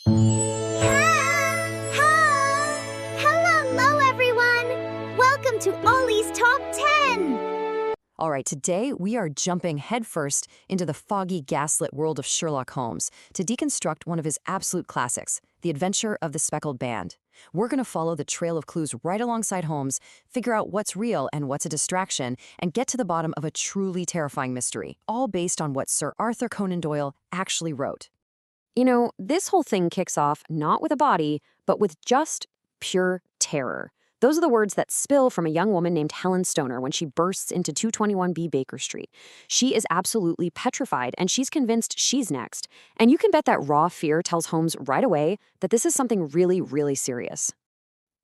Hello, everyone! Welcome to Ollie's Top 10! All right, today we are jumping headfirst into the foggy, gaslit world of Sherlock Holmes to deconstruct one of his absolute classics, The Adventure of the Speckled Band. We're going to follow the trail of clues right alongside Holmes, figure out what's real and what's a distraction, and get to the bottom of a truly terrifying mystery, all based on what Sir Arthur Conan Doyle actually wrote. You know, this whole thing kicks off not with a body, but with just pure terror. Those are the words that spill from a young woman named Helen Stoner when she bursts into 221B Baker Street. She is absolutely petrified, and she's convinced she's next. And you can bet that raw fear tells Holmes right away that this is something really, really serious.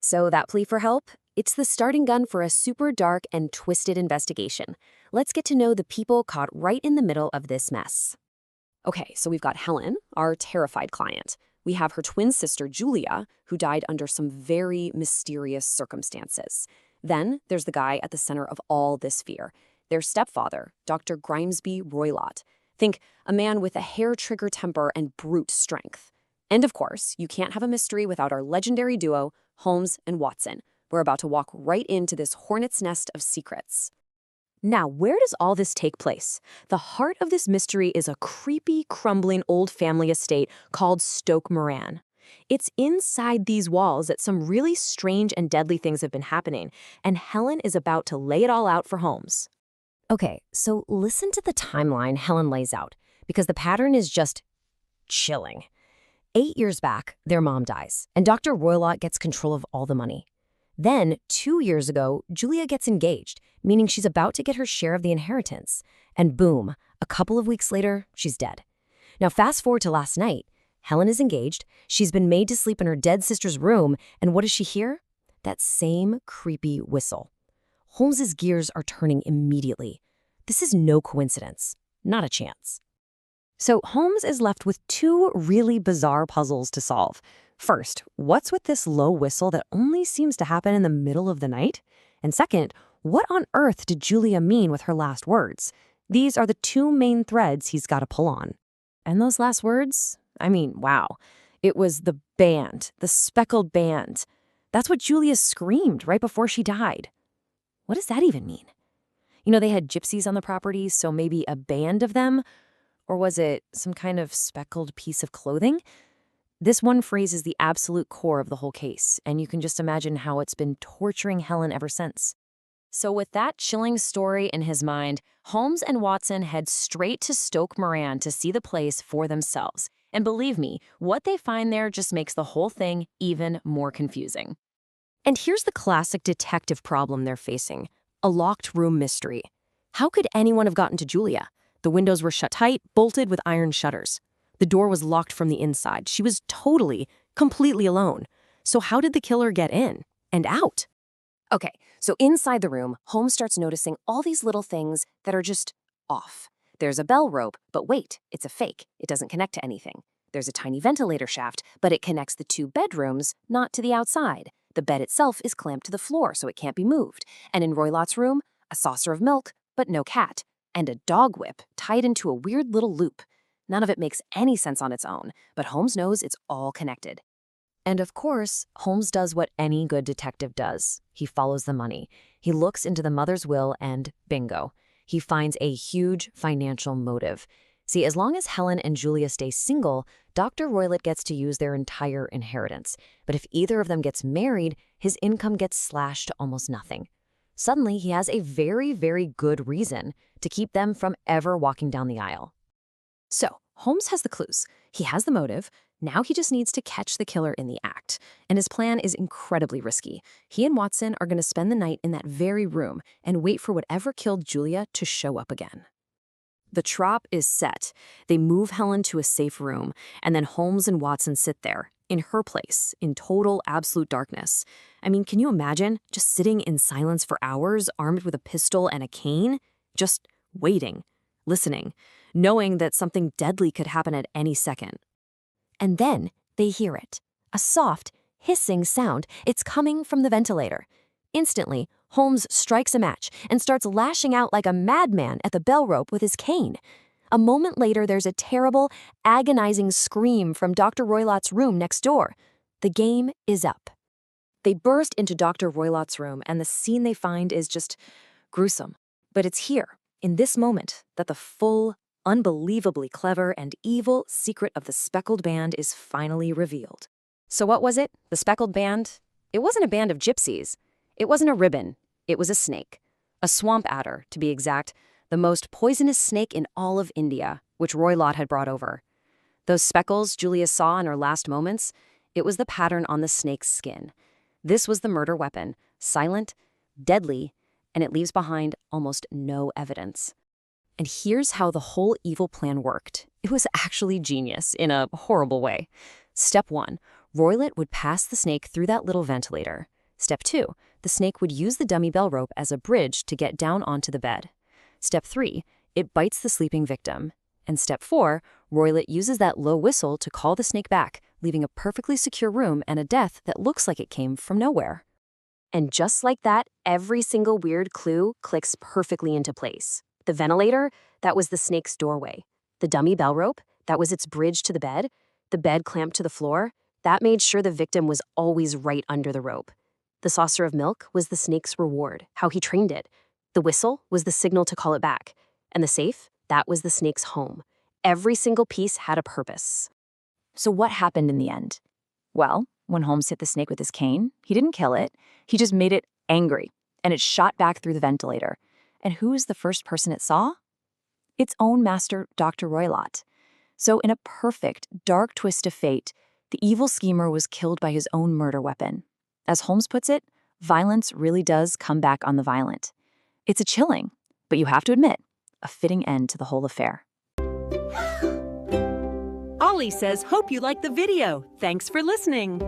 So that plea for help? It's the starting gun for a super dark and twisted investigation. Let's get to know the people caught right in the middle of this mess. Okay, so we've got Helen, our terrified client. We have her twin sister, Julia, who died under some very mysterious circumstances. Then there's the guy at the center of all this fear, their stepfather, Dr. Grimesby Roylott. Think a man with a hair-trigger temper and brute strength. And of course, you can't have a mystery without our legendary duo, Holmes and Watson. We're about to walk right into this hornet's nest of secrets. Now, where does all this take place? The heart of this mystery is a creepy, crumbling old family estate called Stoke Moran. It's inside these walls that some really strange and deadly things have been happening, and Helen is about to lay it all out for Holmes. Okay, so listen to the timeline Helen lays out, because the pattern is just chilling. 8 years back, their mom dies, and Dr. Roylott gets control of all the money. Then, 2 years ago, Julia gets engaged, meaning she's about to get her share of the inheritance. And boom, a couple of weeks later, she's dead. Now fast forward to last night. Helen is engaged, she's been made to sleep in her dead sister's room, and what does she hear? That same creepy whistle. Holmes's gears are turning immediately. This is no coincidence. Not a chance. So Holmes is left with two really bizarre puzzles to solve. First, what's with this low whistle that only seems to happen in the middle of the night? And second, what on earth did Julia mean with her last words? These are the two main threads he's got to pull on. And those last words? I mean, wow. It was the band, the speckled band. That's what Julia screamed right before she died. What does that even mean? You know, they had gypsies on the property, so maybe a band of them? Or was it some kind of speckled piece of clothing? This one phrase is the absolute core of the whole case, and you can just imagine how it's been torturing Helen ever since. So with that chilling story in his mind, Holmes and Watson head straight to Stoke Moran to see the place for themselves. And believe me, what they find there just makes the whole thing even more confusing. And here's the classic detective problem they're facing, a locked room mystery. How could anyone have gotten to Julia? The windows were shut tight, bolted with iron shutters. The door was locked from the inside. She was completely alone. So how did the killer get in and out? Okay, so inside the room, Holmes starts noticing all these little things that are just off. There's a bell rope, but wait, it's a fake. It doesn't connect to anything. There's a tiny ventilator shaft, but it connects the two bedrooms, not to the outside. The bed itself is clamped to the floor, so it can't be moved. And in Roylott's room, a saucer of milk, but no cat. And a dog whip tied into a weird little loop. None of it makes any sense on its own, but Holmes knows it's all connected. And of course, Holmes does what any good detective does. He follows the money. He looks into the mother's will and bingo. He finds a huge financial motive. See, as long as Helen and Julia stay single, Dr. Roylott gets to use their entire inheritance. But if either of them gets married, his income gets slashed to almost nothing. Suddenly, he has a very, very good reason to keep them from ever walking down the aisle. So, Holmes has the clues. He has the motive. Now he just needs to catch the killer in the act. And his plan is incredibly risky. He and Watson are going to spend the night in that very room and wait for whatever killed Julia to show up again. The trap is set. They move Helen to a safe room, and then Holmes and Watson sit there, in her place, in total, absolute darkness. I mean, can you imagine just sitting in silence for hours, armed with a pistol and a cane? Just waiting, listening, knowing that something deadly could happen at any second. And then they hear it. A soft, hissing sound. It's coming from the ventilator. Instantly, Holmes strikes a match and starts lashing out like a madman at the bell rope with his cane. A moment later, there's a terrible, agonizing scream from Dr. Roylott's room next door. The game is up. They burst into Dr. Roylott's room, and the scene they find is just gruesome. But it's here, in this moment, that the full, unbelievably clever and evil secret of the Speckled Band is finally revealed. So what was it? The Speckled Band? It wasn't a band of gypsies. It wasn't a ribbon. It was a snake. A swamp adder, to be exact, the most poisonous snake in all of India, which Roylott had brought over. Those speckles Julia saw in her last moments, it was the pattern on the snake's skin. This was the murder weapon, silent, deadly, and it leaves behind almost no evidence. And here's how the whole evil plan worked. It was actually genius, in a horrible way. Step 1, Roylott would pass the snake through that little ventilator. Step 2, the snake would use the dummy bell rope as a bridge to get down onto the bed. Step 3, it bites the sleeping victim. And step 4, Roylott uses that low whistle to call the snake back, leaving a perfectly secure room and a death that looks like it came from nowhere. And just like that, every single weird clue clicks perfectly into place. The ventilator, that was the snake's doorway. The dummy bell rope, that was its bridge to the bed clamped to the floor, that made sure the victim was always right under the rope. The saucer of milk was the snake's reward, how he trained it. The whistle was the signal to call it back. And the safe, that was the snake's home. Every single piece had a purpose. So what happened in the end? Well, when Holmes hit the snake with his cane, he didn't kill it. He just made it angry, and it shot back through the ventilator. And who is the first person it saw? Its own master, Dr. Roylott. So in a perfect, dark twist of fate, the evil schemer was killed by his own murder weapon. As Holmes puts it, violence really does come back on the violent. It's a chilling, but you have to admit, a fitting end to the whole affair. Ollie says, hope you liked the video. Thanks for listening.